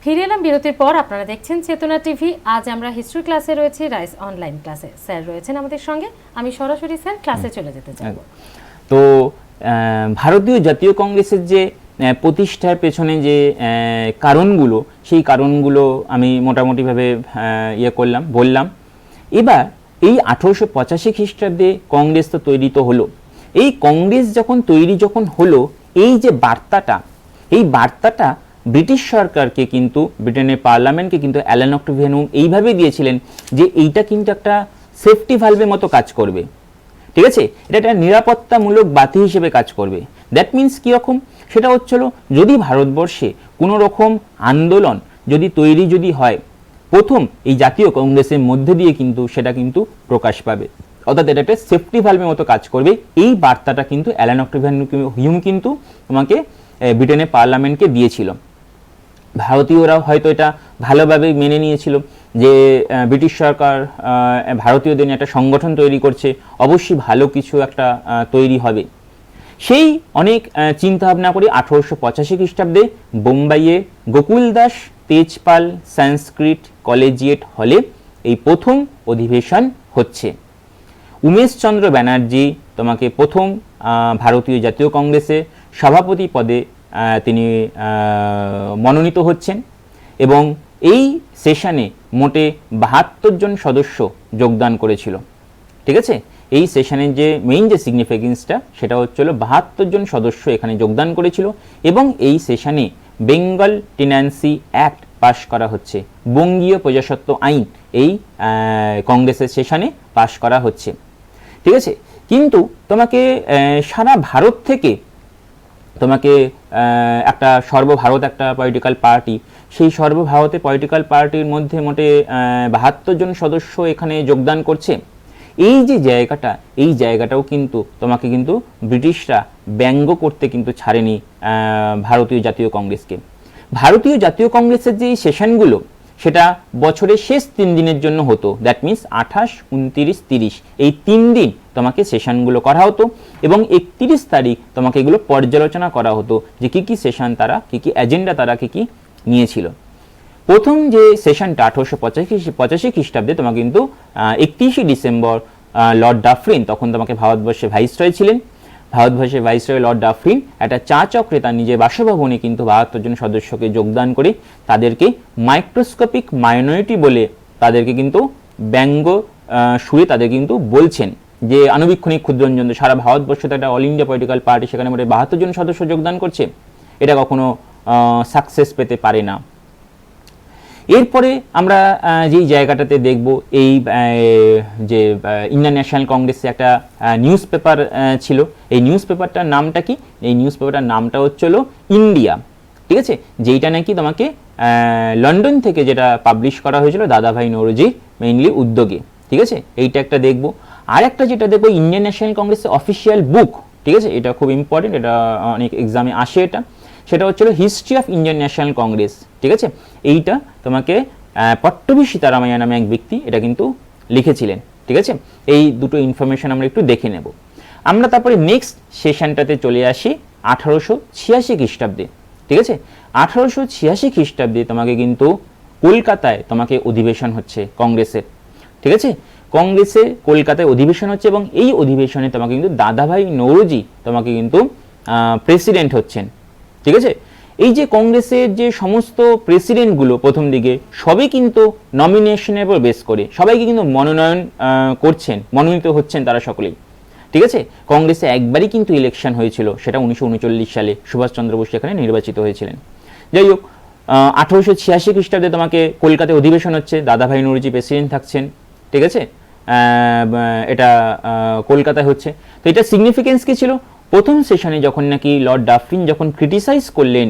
ফিরে এলাম বিরতির পর। আপনারা দেখছেন চেতনা টিভি। আজ আমরা হিস্ট্রি ক্লাসে রয়েছি, রাইস অনলাইন ক্লাসে। স্যার রয়েছেন আমাদের সঙ্গে। আমি সরাসরি স্যার ক্লাসে চলে যেতে চাই। তো ভারতীয় জাতীয় কংগ্রেসের যে প্রতিষ্ঠার পেছনে যে কারণগুলো, সেই কারণগুলো আমি মোটামুটিভাবে বললাম। এবার এই 1885 খ্রিস্টাব্দে কংগ্রেস তো তৈরি তো হলো। এই কংগ্রেস যখন তৈরি হলো, এই যে বার্তাটা, এই বার্তাটা ব্রিটিশ সরকারকে কিন্তু, ব্রিটেনের পার্লামেন্টকে কিন্তু অ্যালান অক্টোভিয়ান এইভাবে দিয়েছিলেন যে এইটা কিন্তু একটা সেফটি ভালভের মতো কাজ করবে, ঠিক আছে, এটা একটা নিরাপত্তামূলক বাতি হিসেবে কাজ করবে। দ্যাট মিনস কীরকম, সেটা হচ্ছিল যদি ভারতবর্ষে কোনো রকম আন্দোলন তৈরি হয়, প্রথম এই জাতীয় কংগ্রেসের মধ্যে দিয়ে কিন্তু সেটা কিন্তু প্রকাশ পাবে, অর্থাৎ এটা একটা সেফটি ভালভের মতো কাজ করবে। এই বার্তাটা কিন্তু অ্যালান অক্টোভিয়ান হিউম কিন্তু তোমাকে ব্রিটেনের পার্লামেন্টকে দিয়েছিল। ভারতীয়রাও হয়তো এটা ভালোভাবে মেনে নিয়েছিল যে ব্রিটিশ সরকার ভারতীয়দের নিয়ে একটা সংগঠন তৈরি করছে, অবশ্যই ভালো কিছু একটা তৈরি হবে। সেই অনেক চিন্তাভাবনা করি 1885 খ্রিস্টাব্দে বোম্বাইয়ে গোকুল দাস তেজপাল সংস্কৃত কলেজিয়েট হলে এই প্রথম অধিবেশন হচ্ছে। উমেশচন্দ্র ব্যানার্জি তোমাকে প্রথম ভারতীয় জাতীয় কংগ্রেসে সভাপতি পদে তিনি মনোনীত হচ্ছেন এবং এই সেশনে মোটে 72 জন সদস্য যোগদান করেছিল, ঠিক আছে। এই সেশনের যে মেইন যে সিগনিফিকেন্সটা সেটা হচ্ছিল 72 জন সদস্য এখানে যোগদান করেছিল এবং এই সেশনে বেঙ্গল টেন্যান্সি অ্যাক্ট পাশ করা হচ্ছে, বঙ্গীয় প্রজাস্বত্ব আইন এই কংগ্রেসের সেশনে পাশ করা হচ্ছে, ঠিক আছে। কিন্তু তোমাকে সারা ভারত থেকে তোমাকে একটা সর্বভারত একটা পলিটিক্যাল পার্টি, সেই সর্বভারতের পলিটিক্যাল পার্টির মধ্যে মোটে 72 জন সদস্য এখানে যোগদান করছে। এই যে জায়গাটা, এই জায়গাটাও কিন্তু তোমাকে কিন্তু ব্রিটিশরা ব্যঙ্গ করতে কিন্তু ছাড়েনি ভারতীয় জাতীয় কংগ্রেসকে। ভারতীয় জাতীয় কংগ্রেসের যে সেশনগুলো সেটা বছরের শেষ 3 দিনের জন্য হতো, দ্যাট মিনস 28, 29, 30 এই 3 দিন তোমাকে সেশনগুলো করা হতো এবং 31 তারিখ তোমাকে এগুলো পর্যালোচনা করা হতো যে কী কী সেশন তারা, কী কী এজেন্ডা তারা কী কী নিয়েছিল। প্রথম যে সেশনটা 1885 খ্রিস্টাব্দে তোমাকে কিন্তু 31শে ডিসেম্বর লর্ড ডাফরিন, তখন তোমাকে ভারতবর্ষে ভাইসরয় ছিলেন, ভারতবর্ষের ভাইসরয় লর্ড ডাফরিন একটা চা চক্রে তার নিজের বাসভবনে কিন্তু 72 জন সদস্যকে যোগদান করে তাদেরকে মাইক্রোস্কোপিক মাইনরিটি বলে তাদেরকে কিন্তু ব্যঙ্গ সুরে তাদের কিন্তু বলছেন যে আনুবীক্ষণিক ক্ষুদ্রঞ্জন, সারা ভারতবর্ষে একটা অল ইন্ডিয়া পলিটিক্যাল পার্টি, সেখানে মোটে 72 জন সদস্য যোগদান করছে, এটা কখনো সাকসেস পেতে পারে না। এরপরে আমরা যেই জায়গাটাতে দেখব, এই যে ইন্ডিয়ান ন্যাশনাল কংগ্রেসে একটা নিউজ পেপার ছিল, এই নিউজ পেপারটার নামটা কি, এই নিউজ পেপারটার নামটা হচ্ছিল ইন্ডিয়া, ঠিক আছে, যেইটা নাকি তোমাকে লন্ডন থেকে যেটা পাবলিশ করা হয়েছিল দাদাভাই নওরোজির মেইনলি উদ্যোগে, ঠিক আছে, এইটা একটা দেখব। আর একটা যেটা দেখবো ইন্ডিয়ান ন্যাশনাল কংগ্রেসের অফিসিয়াল বুক, ঠিক আছে, এটা খুব ইম্পর্টেন্ট, এটা অনেক এক্সামে আসে, এটা সেটা হচ্ছিল হিস্ট্রি অফ ইন্ডিয়ান ন্যাশনাল কংগ্রেস, ঠিক আছে। এইটা তোমাকে পট্টবী সীতারামাইয়া নামে এক ব্যক্তি এটা কিন্তু লিখেছিলেন, ঠিক আছে। এই দুটো ইনফরমেশন আমরা একটু দেখে নেব। আমরা তারপরে নেক্সট সেশনটাতে চলে আসি 1886 খ্রিস্টাব্দে, ঠিক আছে। 1886 খ্রিস্টাব্দে তোমাকে কিন্তু কলকাতায় তোমাকে অধিবেশন হচ্ছে কংগ্রেসের, ঠিক আছে, কংগ্রেসে কলকাতায় অধিবেশন হচ্ছে এবং এই অধিবেশনে তোমাকে কিন্তু দাদাভাই নওরোজি তোমাকে কিন্তু প্রেসিডেন্ট হচ্ছেন, ঠিক আছে। এই যে কংগ্রেসের যে সমস্ত প্রেসিডেন্টগুলো প্রথম দিকে সবই কিন্তু নমিনেশনের উপর বেস করে সবাইকে কিন্তু মনোনয়ন করছেন, মনোনীত হচ্ছেন তারা সকলেই, ঠিক আছে। কংগ্রেসে একবারই কিন্তু ইলেকশন হয়েছিল, সেটা 1939 সালে সুভাষচন্দ্র বোস সেখানে নির্বাচিত হয়েছিলেন। যাই হোক, 1886 খ্রিস্টাব্দে তোমাকে কলকাতায় অধিবেশন হচ্ছে, দাদাভাই নওরোজি প্রেসিডেন্ট থাকছেন, ঠিক আছে, এটা কলকাতায় হচ্ছে। তো এটা সিগনিফিকেন্স কি ছিল, প্রথম সেশনে যখন নাকি লর্ড ডাফরিন যখন ক্রিটিসাইজ করলেন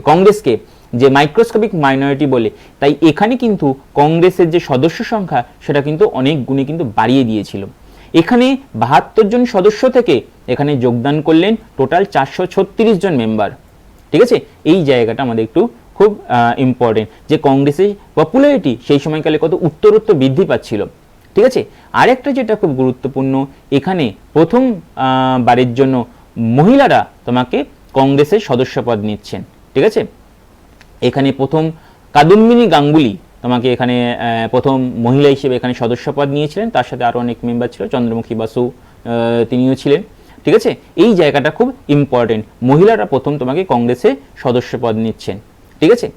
কংগ্রেসকে যে মাইক্রোস্কোপিক মাইনরিটি বলে, তাই এখানে কিন্তু কংগ্রেসের যে সদস্য সংখ্যা সেটা কিন্তু অনেক গুণে কিন্তু বাড়িয়ে দিয়েছিল। এখানে 72 জন সদস্য থেকে এখানে যোগদান করলেন টোটাল 436 জন মেম্বার, ঠিক আছে। এই জায়গাটা আমাদের একটু খুব ইম্পর্টেন্ট যে কংগ্রেসের পপুলারিটি সেই সময়কালে কত উত্তরোত্তর বৃদ্ধি পাচ্ছিল, ঠিক আছে। আরেকটা যেটা খুব গুরুত্বপূর্ণ, এখানে প্রথম বারের জন্য মহিলারা তোমাকে কংগ্রেসের সদস্যপদ নিচ্ছেন, ঠিক আছে। এখানে প্রথম কাদম্বিনী গাঙ্গুলি তোমাকে এখানে প্রথম মহিলা হিসেবে এখানে সদস্যপদ নিয়েছিলেন, তার সাথে আরও অনেক মেম্বার ছিল, চন্দ্রমুখী বাসু তিনিও ছিলেন। ঠিক আছে, এই জায়গাটা খুব ইম্পর্টেন্ট, মহিলারা প্রথম তোমাকে কংগ্রেসে সদস্যপদ নিচ্ছেন। ঠিক আছে,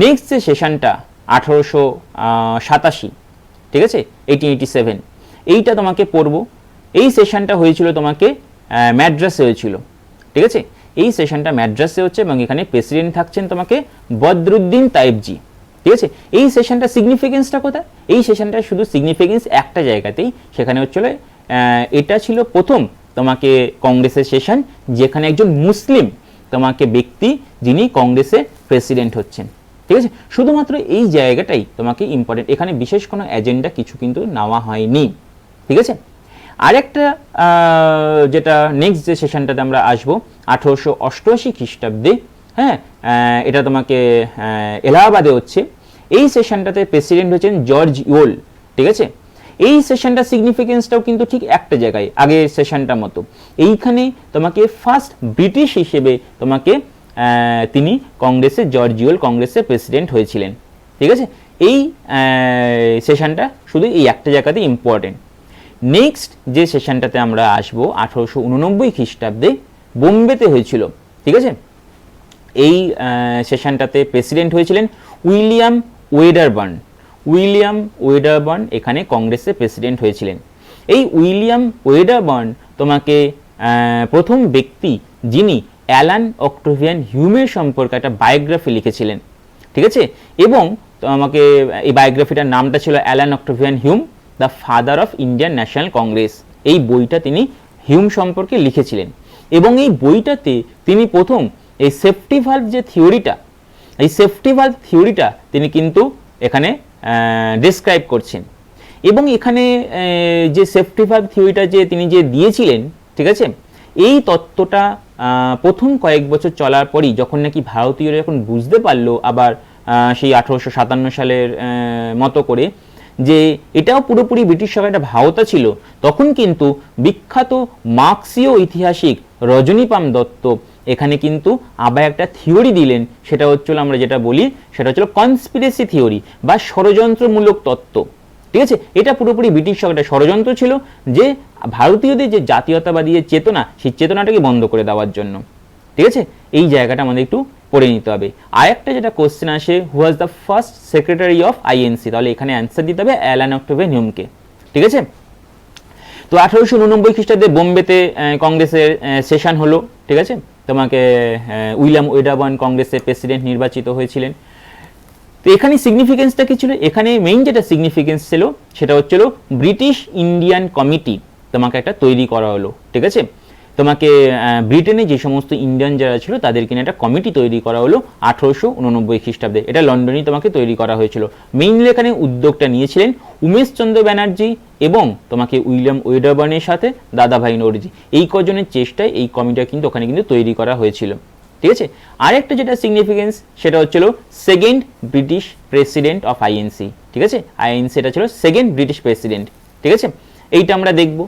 নেক্সট যে সেশনটা 1887, ঠিক আছে, 1887, এইটা তোমাকে পড়ব। এই সেশনটা হয়েছিল তোমাকে ম্যাড্রাসে হয়েছিল। ঠিক আছে, এই সেশনটা ম্যাড্রাসে হচ্ছে এবং এখানে প্রেসিডেন্ট থাকছেন তোমাকে বদরুদ্দিন তাইবজি। ঠিক আছে, এই সেশনটা সিগনিফিকেন্সটা কোথায়? এই সেশনটা শুধু সিগনিফিকেন্স একটা জায়গাতেই, সেখানে হচ্ছিল এটা ছিল প্রথম তোমাকে কংগ্রেসের সেশন যেখানে একজন মুসলিম তোমাকে ব্যক্তি যিনি কংগ্রেসের প্রেসিডেন্ট হচ্ছেন। ঠিক আছে, শুধুমাত্র এই জায়গাটাই তোমাকে ইম্পর্টেন্ট, এখানে বিশেষ কোনো এজেন্ডা কিছু কিন্তু নেওয়া হয়নি। ঠিক আছে, আরেকটা যেটা নেক্সট যে সেশনটাতে আমরা আসবো 1888 খ্রিস্টাব্দে, হ্যাঁ, এটা তোমাকে এলাহাবাদে হচ্ছে। এই সেশনটাতে প্রেসিডেন্ট হচ্ছেন জর্জ ইওল। ঠিক আছে, এই সেশনটা সিগনিফিকেন্সটাও কিন্তু ঠিক একটা জায়গায়, আগের সেশনটার মতো। এইখানে তোমাকে ফার্স্ট ব্রিটিশ হিসেবে তোমাকে তিনি কংগ্রেসের জর্জ ইওল কংগ্রেসের প্রেসিডেন্ট হয়েছিলেন। ঠিক আছে, এই সেশনটা শুধু এই একটা জায়গাতে ইম্পর্টেন্ট। নেক্সট যে সেশনটাতে আমরা আসবো 1889 খ্রিস্টাব্দে বোম্বেতে হয়েছিল। ঠিক আছে, এই সেশনটাতে প্রেসিডেন্ট হয়েছিলেন উইলিয়াম ওয়েডারবার্ন। উইলিয়াম ওয়েডারবার্ন এখানে কংগ্রেসের প্রেসিডেন্ট হয়েছিলেন। এই উইলিয়াম ওয়েডারবার্ন তোমাকে প্রথম ব্যক্তি যিনি অ্যালান অক্টেভিয়ান হিউমের সম্পর্কে একটা বায়োগ্রাফি লিখেছিলেন। ঠিক আছে, এবং তোমাকে এই বায়োগ্রাফিটার নামটা ছিল Allan Octavian Hume the father of Indian National Congress. এই বইটা তিনি হিউম সম্পর্কে লিখেছিলেন এবং এই বইটাতে তিনি প্রথম এই সেফটি ভালভ যে থিওরিটা, এই সেফটি ভালভ থিওরিটা তিনি কিন্তু এখানে ডিসক্রাইব করছেন। এবং এখানে যে সেফটি ভালভ থিওরিটা যে তিনি যে দিয়েছিলেন, ঠিক আছে, এই তত্ত্বটা প্রথম কয়েক বছর চলার পরই যখন নাকি ভারতীয়রা যখন বুঝতে পারলো আবার সেই 1857 সালের মতো করে যে এটাও পুরোপুরি ব্রিটিশ সরকার একটা ভাওতা ছিল, তখন কিন্তু বিখ্যাত মার্ক্সীয় ঐতিহাসিক রজনীপাম দত্ত এখানে কিন্তু আবার একটা থিওরি দিলেন। সেটা হচ্ছিল, আমরা যেটা বলি সেটা হচ্ছিল কনস্পিরেসি থিওরি বা ষড়যন্ত্রমূলক তত্ত্ব। ঠিক আছে, এটা পুরোপুরি ব্রিটিশ সরকারের ষড়যন্ত্র ছিল যে ভারতীয়দের যে জাতীয়তাবাদী যে চেতনা, সেই চেতনাটাকে বন্ধ করে দেওয়ার জন্য। ঠিক আছে, এই জায়গাটা আমাদের একটু পড়ে নিতে হবে। আর একটা যেটা কোশ্চেন আসে, who was the first secretary of INC, তাহলে এখানে অ্যান্সার দিতে হবে অ্যালান অক্টেভিয়ান হিউমকে। ঠিক আছে, তো 1889 খ্রিস্টাব্দে বোম্বেতে কংগ্রেসের সেশন হলো। ঠিক আছে, তোমাকে উইলিয়াম ওয়েডারবার্ন কংগ্রেসের প্রেসিডেন্ট নির্বাচিত হয়েছিলেন। তো এখানে সিগনিফিকেন্সটা কি ছিল? এখানে মেইন যেটা সিগনিফিকেন্স ছিল সেটা হচ্ছিল ব্রিটিশ ইন্ডিয়ান কমিটি তোমাকে একটা তৈরি করা হলো। ঠিক আছে, তোমাকে ব্রিটেনে যে সমস্ত ইন্ডিয়ান যারা ছিল তাদেরকে নিয়ে একটা কমিটি তৈরি করা হলো 1889 খ্রিস্টাব্দে। এটা লন্ডনেই তোমাকে তৈরি করা হয়েছিল। মেইনলি এখানে উদ্যোগটা নিয়েছিলেন উমেশচন্দ্র ব্যানার্জি এবং তোমাকে উইলিয়াম ওয়েডারবার্নের সাথে দাদাভাই নওরোজি। এই কজনের চেষ্টায় এই কমিটিটা কিন্তু ওখানে কিন্তু তৈরি করা হয়েছিল। ঠিক আছে, আরেকটা যেটা সিগনিফিকেন্স সেটা হচ্ছিল second British president of INC. ঠিক আছে, আইএনসি এটা ছিল সেকেন্ড ব্রিটিশ প্রেসিডেন্ট। ঠিক আছে, এইটা আমরা দেখব।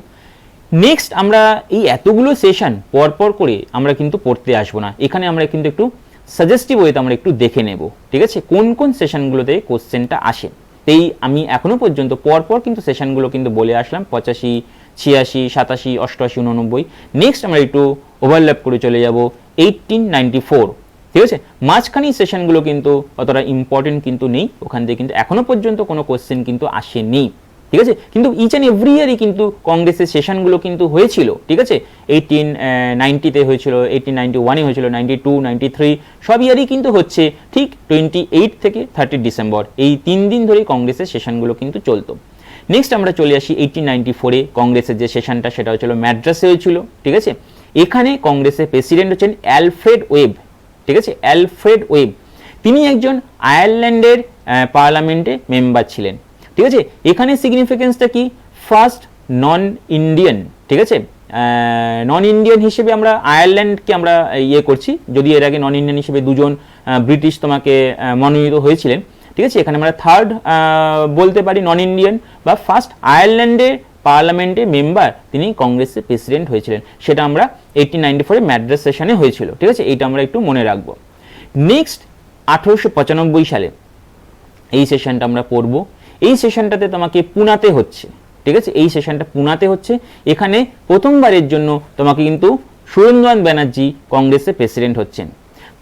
নেক্সট আমরা এই এতগুলো সেশন পরপর করে আমরা কিন্তু পড়তে আসবো না, এখানে আমরা কিন্তু একটু সাজেস্টিভ ওয়েতে আমরা একটু দেখে নেব। ঠিক আছে, কোন কোন সেশনগুলোতে কোশ্চেনটা আসে। এই আমি এখনো পর্যন্ত পরপর কিন্তু সেশনগুলো কিন্তু বলে আসলাম, 85, 86, 87, 88, 89। নেক্সট আমরা একটু ওভারল্যাপ করে চলে যাব 1894। ঠিক আছে, মাঝখানে সেশনগুলো কিন্তু অতটা ইম্পর্টেন্ট কিন্তু নেই, ওখান থেকে কিন্তু এখনো পর্যন্ত কোনো কোশ্চেন কিন্তু আসেনি। ঠিক আছে, কিন্তু ইচ অ্যান্ড এভরি ইয়ারই কিন্তু কংগ্রেসের সেশনগুলো কিন্তু হয়েছিল। ঠিক আছে, 1890-তে হয়েছিল, 1891-এ হয়েছিল, 92, 93 সব ইয়ারই কিন্তু হচ্ছে ঠিক 28 থেকে 30 ডিসেম্বর, এই 3 দিন ধরেই কংগ্রেসের সেশনগুলো কিন্তু চলতো। নেক্সট আমরা চলে আসি 1894-এ কংগ্রেসের যে সেশনটা সেটা হচ্ছিল ম্যাড্রাসে হয়েছিল। ঠিক আছে, এখানে কংগ্রেসের প্রেসিডেন্ট হচ্ছেন অ্যালফ্রেড ওয়েব। ঠিক আছে, অ্যালফ্রেড ওয়েব তিনি একজন আয়ারল্যান্ডের পার্লামেন্টে মেম্বার ছিলেন। ঠিক আছে, এখানে সিগনিফিকেন্সটা কি? ফার্স্ট নন ইন্ডিয়ান। ঠিক আছে, নন ইন্ডিয়ান হিসেবে আমরা আয়ারল্যান্ডকে আমরা করছি, যদি এর আগে নন ইন্ডিয়ান হিসেবে দুজন ব্রিটিশ তোমাকে মনোনীত হয়েছিলেন। ঠিক আছে, এখানে আমরা থার্ড বলতে পারি নন ইন্ডিয়ান বা ফার্স্ট আয়ারল্যান্ডের পার্লামেন্টের মেম্বার তিনি কংগ্রেসের প্রেসিডেন্ট হয়েছিলেন, সেটা আমরা 1894-এ ম্যাড্রাস সেশনে হয়েছিল। ঠিক আছে, এইটা আমরা একটু মনে রাখবো। নেক্সট 1895 সালে এই সেশনটা আমরা পড়ব। এই সেশনটাতে তোমাকে পুনাতে হচ্ছে, ঠিক আছে, এই সেশনটা পুনাতে হচ্ছে। এখানে প্রথমবারের জন্য তোমাকে কিন্তু সুরেন্দ্রনাথ ব্যানার্জি কংগ্রেসের প্রেসিডেন্ট হচ্ছেন।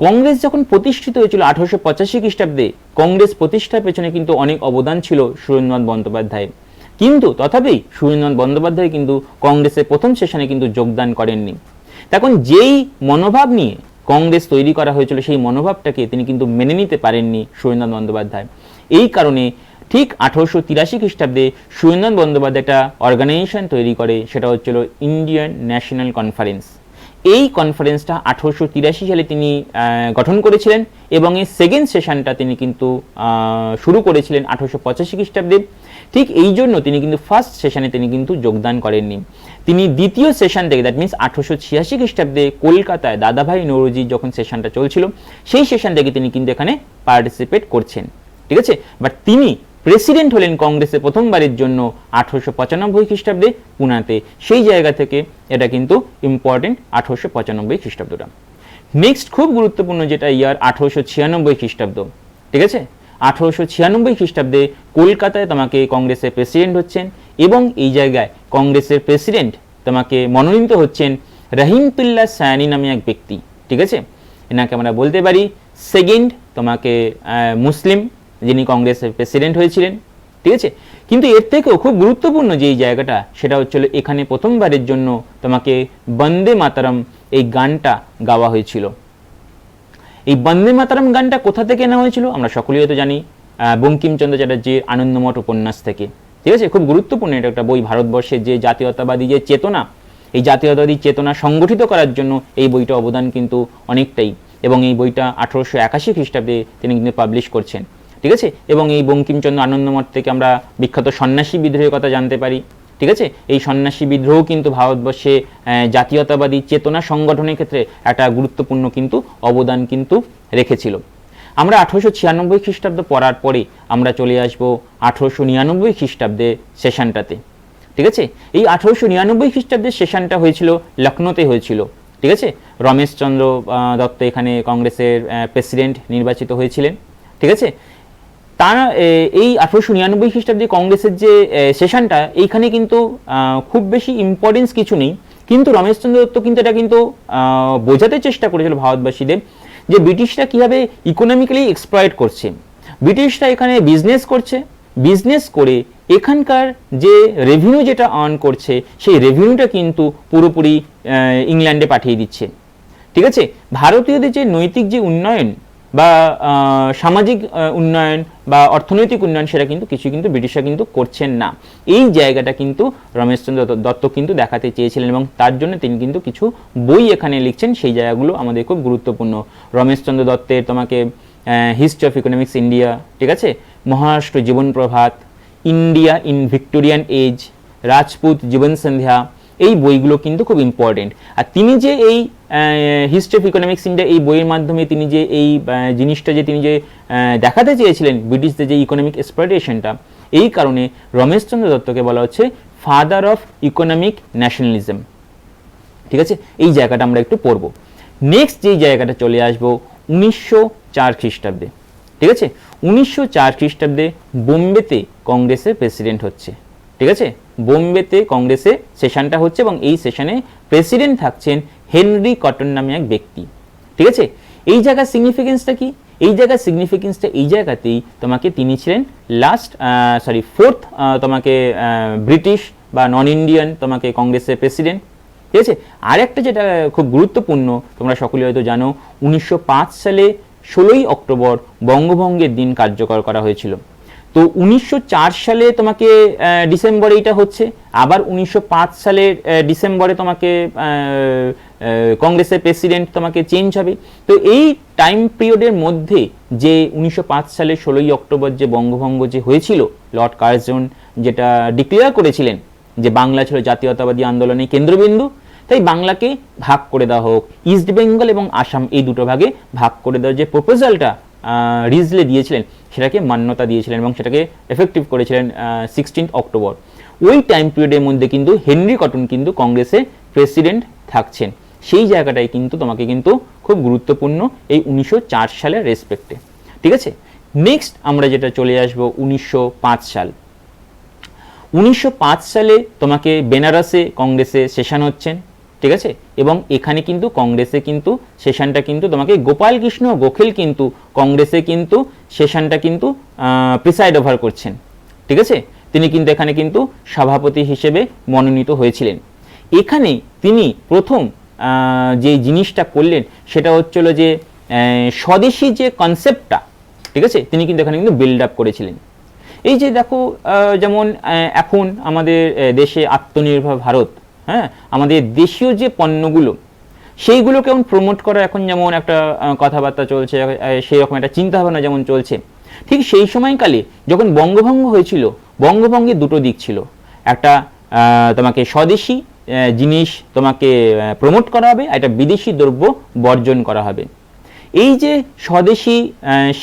কংগ্রেস যখন প্রতিষ্ঠিত হয়েছিল 1885 খ্রিস্টাব্দে, কংগ্রেস প্রতিষ্ঠার পেছনে কিন্তু অনেক অবদান ছিল সুরেন্দ্রনাথ বন্দ্যোপাধ্যায়ের, কিন্তু তথাপি সুরেন্দ্রনাথ বন্দ্যোপাধ্যায় কিন্তু কংগ্রেসের প্রথম সেশনে কিন্তু যোগদান করেননি। তখন যেই মনোভাব নিয়ে কংগ্রেস তৈরি করা হয়েছিল, সেই মনোভাবটাকে তিনি কিন্তু মেনে নিতে পারেননি সুরেন্দ্রনাথ বন্দ্যোপাধ্যায়। এই কারণে ঠিক 1883 খ্রিস্টাব্দে সুরেন্দ্রনাথ বন্দ্যোপাধ্যায় একটা অর্গানাইজেশন তৈরি করে, সেটা হচ্ছিল ইন্ডিয়ান ন্যাশনাল কনফারেন্স। এই কনফারেন্সটা 1883 সালে তিনি গঠন করেছিলেন এবং এই সেকেন্ড সেশনটা তিনি কিন্তু শুরু করেছিলেন 1885 খ্রিস্টাব্দে। ঠিক এই জন্য তিনি কিন্তু ফার্স্ট সেশনে তিনি কিন্তু যোগদান করেননি। তিনি দ্বিতীয় সেশন থেকে, দ্যাট মিনস 1886 খ্রিস্টাব্দে কলকাতায় দাদাভাই নৌরোজি যখন সেশনটা চলছিল, সেই সেশন থেকে তিনি কিন্তু এখানে পার্টিসিপেট করছেন, ঠিক আছে। বাট তিনি প্রেসিডেন্ট হলেন কংগ্রেসের প্রথমবারের জন্য 1895 খ্রিস্টাব্দে পুনাতে। সেই জায়গা থেকে এটা কিন্তু ইম্পর্টেন্ট 1895 খ্রিস্টাব্দটা। নেক্সট খুব গুরুত্বপূর্ণ যেটা ইয়ার 1896 খ্রিস্টাব্দ, ঠিক আছে। 1896 খ্রিস্টাব্দে কলকাতায় তোমাকে কংগ্রেসের প্রেসিডেন্ট হচ্ছেন এবং এই জায়গায় কংগ্রেসের প্রেসিডেন্ট তোমাকে মনোনীত হচ্ছেন রহিমতুল্লাহ সায়ানি নামে এক ব্যক্তি, ঠিক আছে। এনাকে আমরা বলতে পারি সেকেন্ড তোমাকে মুসলিম যিনি কংগ্রেসের প্রেসিডেন্ট হয়েছিলেন, ঠিক আছে। কিন্তু এর থেকেও খুব গুরুত্বপূর্ণ যে জায়গাটা, সেটা হচ্ছিল এখানে প্রথমবারের জন্য তোমাকে বন্দে মাতরম এই গানটা গাওয়া হয়েছিল। এই বন্দে মাতরম গানটা কোথা থেকে নেওয়া হয়েছিল আমরা সকলেই হয়তো জানি, বঙ্কিমচন্দ্র চ্যাটার্জির আনন্দমঠ উপন্যাস থেকে, ঠিক আছে। খুব গুরুত্বপূর্ণ এটা একটা বই। ভারতবর্ষের যে জাতীয়তাবাদী যে চেতনা, এই জাতীয়তাবাদী চেতনা সংগঠিত করার জন্য এই বইটা অবদান কিন্তু অনেকটাই, এবং এই বইটা 1881 খ্রিস্টাব্দে তিনি কিন্তু পাবলিশ করছেন, ঠিক আছে। এবং এই বঙ্কিমচন্দ্র আনন্দমঠ থেকে আমরা বিখ্যাত সন্ন্যাসী বিদ্রোহের কথা জানতে পারি, ঠিক আছে। এই সন্ন্যাসী বিদ্রোহ কিন্তু ভারতবর্ষে জাতীয়তাবাদী চেতনা সংগঠনের ক্ষেত্রে একটা গুরুত্বপূর্ণ কিন্তু অবদান কিন্তু রেখেছিল। আমরা 1896 খ্রিস্টাব্দ পড়ার পরে আমরা চলে আসবো 1899 খ্রিস্টাব্দে সেশনটাতে, ঠিক আছে। এই 1899 খ্রিস্টাব্দের সেশনটা হয়েছিল লখনৌতে হয়েছিল, ঠিক আছে। রমেশচন্দ্র দত্ত এখানে কংগ্রেসের প্রেসিডেন্ট নির্বাচিত হয়েছিলেন, ঠিক আছে। তারা এই 1899 খ্রিস্টাব্দে কংগ্রেসের যে সেশনটা, এইখানে কিন্তু খুব বেশি ইম্পর্টেন্স কিছু নেই, কিন্তু রমেশচন্দ্র দত্ত কিন্তু এটা কিন্তু বোঝাতে চেষ্টা করেছিল ভারতবাসীদের যে ব্রিটিশরা কীভাবে ইকোনমিক্যালি এক্সপ্লয়েট করছে। ব্রিটিশরা এখানে বিজনেস করছে, বিজনেস করে এখানকার যে রেভিনিউ যেটা আর্ন করছে, সেই রেভিনিউটা কিন্তু পুরোপুরি ইংল্যান্ডে পাঠিয়ে দিচ্ছে, ঠিক আছে। ভারতীয়দের যে নৈতিক যে উন্নয়ন বা সামাজিক উন্নয়ন বা অর্থনৈতিক উন্নয়ন, সেটা কিন্তু কিছু কিন্তু ব্রিটিশরা কিন্তু করছেন না। এই জায়গাটা কিন্তু রমেশচন্দ্র দত্ত কিন্তু দেখাতে চেয়েছিলেন এবং তার জন্য তিনি কিন্তু কিছু বই এখানে লিখছেন। সেই জায়গাগুলো আমাদের খুব গুরুত্বপূর্ণ। রমেশচন্দ্র দত্তের তোমাকে হিস্ট্রি অফ ইকোনমিক্স ইন্ডিয়া, ঠিক আছে, Maharashtra Jiban Prabhat, India in Victorian age, Rajput Jiban Sandhya, এই বইগুলো কিন্তু খুব ইম্পর্টেন্ট। আর তিনি যে এই হিস্ট্রি অফ ইকোনমিক্স ইন্ডিয়া এই বইয়ের মাধ্যমে তিনি যে এই জিনিসটা যে তিনি যে দেখাতে চেয়েছিলেন ব্রিটিশদের যে ইকোনমিক এক্সপ্লয়টেশনটা, এই কারণে রমেশচন্দ্র দত্তকে বলা হচ্ছে ফাদার অফ ইকোনমিক ন্যাশনালিজম, ঠিক আছে। এই জায়গাটা আমরা একটু পড়ব। নেক্সট যেই জায়গাটা চলে আসবো 1904 খ্রিস্টাব্দে, ঠিক আছে। 1904 খ্রিস্টাব্দে বোম্বেতে কংগ্রেসের প্রেসিডেন্ট হচ্ছে, ঠিক আছে। বোম্বেতে কংগ্রেসে সেশনটা হচ্ছে এবং এই সেশনে প্রেসিডেন্ট থাকছেন হেনরি কটন নামে এক ব্যক্তি, ঠিক আছে। এই জায়গার সিগনিফিকেন্সটা কি? এই জায়গার সিগনিফিকেন্সটা এই জায়গাতেই তোমাকে তিনি ছিলেন ফোর্থ তোমাকে ব্রিটিশ বা নন ইন্ডিয়ান তোমাকে কংগ্রেসের প্রেসিডেন্ট, ঠিক আছে। আর একটা যেটা খুব গুরুত্বপূর্ণ, তোমরা সকলে হয়তো জানো, 1905 সালে 16ই অক্টোবর বঙ্গভঙ্গের দিন কার্যকর করা হয়েছিল। তো 1904 সালে তোমাকে ডিসেম্বরে এটা হচ্ছে, আবার 1905 সালের ডিসেম্বরে তোমাকে কংগ্রেসের প্রেসিডেন্ট তোমাকে চেঞ্জ হবে। তো এই টাইম পিরিয়ডের মধ্যে যে 1905 সালের 16ই অক্টোবর যে বঙ্গভঙ্গ যে হয়েছিল, লর্ড কার্জন যেটা ডিক্লেয়ার করেছিলেন যে বাংলা ছিল জাতীয়তাবাদী আন্দোলনের কেন্দ্রবিন্দু, তাই বাংলাকে ভাগ করে দেওয়া হোক, ইস্ট বেঙ্গল এবং আসাম এই দুটো ভাগে ভাগ করে দেওয়ার যে প্রপোজালটা রিজলে দিয়েছিলেন, সেটাকে মান্যতা দিয়েছিলেন এবং সেটাকে এফেক্টিভ করেছিলেন 16 অক্টোবর। ওই টাইম পিরিয়ডের মধ্যে কিন্তু হেনরি কটন কিন্তু কংগ্রেসের প্রেসিডেন্ট থাকছেন সেই জায়গাটাই কিন্তু তোমাকে কিন্তু খুব গুরুত্বপূর্ণ এই 1904 সালের রেসপেক্টে। ঠিক আছে, নেক্সট আমরা যেটা চলে আসবো 1905 সাল। 1905 সালে তোমাকে বেনারসে কংগ্রেসে সেশন হচ্ছেন। ঠিক আছে, এবং এখানে কিন্তু কংগ্রেসে কিন্তু সেশনটা কিন্তু তোমাকে গোপাল কৃষ্ণ গোখেল কিন্তু কংগ্রেসে কিন্তু সেশনটা কিন্তু প্রিসাইড ওভার করছেন। ঠিক আছে, তিনি কিন্তু এখানে কিন্তু সভাপতি হিসেবে মনোনীত হয়েছিলেন। এখানে তিনি প্রথম যে জিনিসটা করলেন সেটা হচ্ছিল যে স্বদেশী যে কনসেপ্টটা, ঠিক আছে, তিনি কিন্তু এখানে কিন্তু বিল্ড আপ করেছিলেন। এই যে দেখো যেমন এখন আমাদের দেশে আত্মনির্ভর ভারত, হ্যাঁ, আমাদের দেশীয় যে পণ্যগুলো সেইগুলো কেমন প্রমোট করা এখন যেমন একটা কথাবার্তা চলছে, সেই রকম একটা চিন্তাভাবনা যেমন চলছে, ঠিক সেই সময়কালে যখন বঙ্গভঙ্গ হয়েছিল, বঙ্গভঙ্গের দুটো দিক ছিল। একটা তোমাকে স্বদেশী জিনিস তোমাকে প্রমোট করা হবে, একটা বিদেশি দ্রব্য বর্জন করা হবে। এই যে স্বদেশী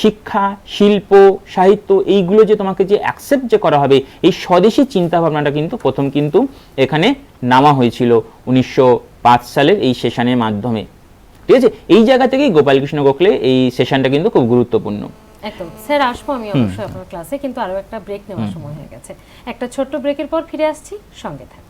শিক্ষা, শিল্প, সাহিত্য এইগুলো যে তোমাকে যে অ্যাকসেপ্ট যে করা হবে, এই স্বদেশী চিন্তাভাবনাটা কিন্তু প্রথম কিন্তু এখানে নামা হয়েছিল 1905 সালের এই সেশনের মাধ্যমে। ঠিক আছে, এই জায়গা থেকেই গোপালকৃষ্ণ গোখলে এই সেশনটা কিন্তু খুব গুরুত্বপূর্ণ। একদম স্যার, আসবো আমি অবশ্যই আপনার ক্লাসে, কিন্তু আরো একটা ব্রেক নেওয়ার সময় হয়ে গেছে। একটা ছোট্ট ব্রেকের পর ফিরে আসছি, সঙ্গে থাকুন।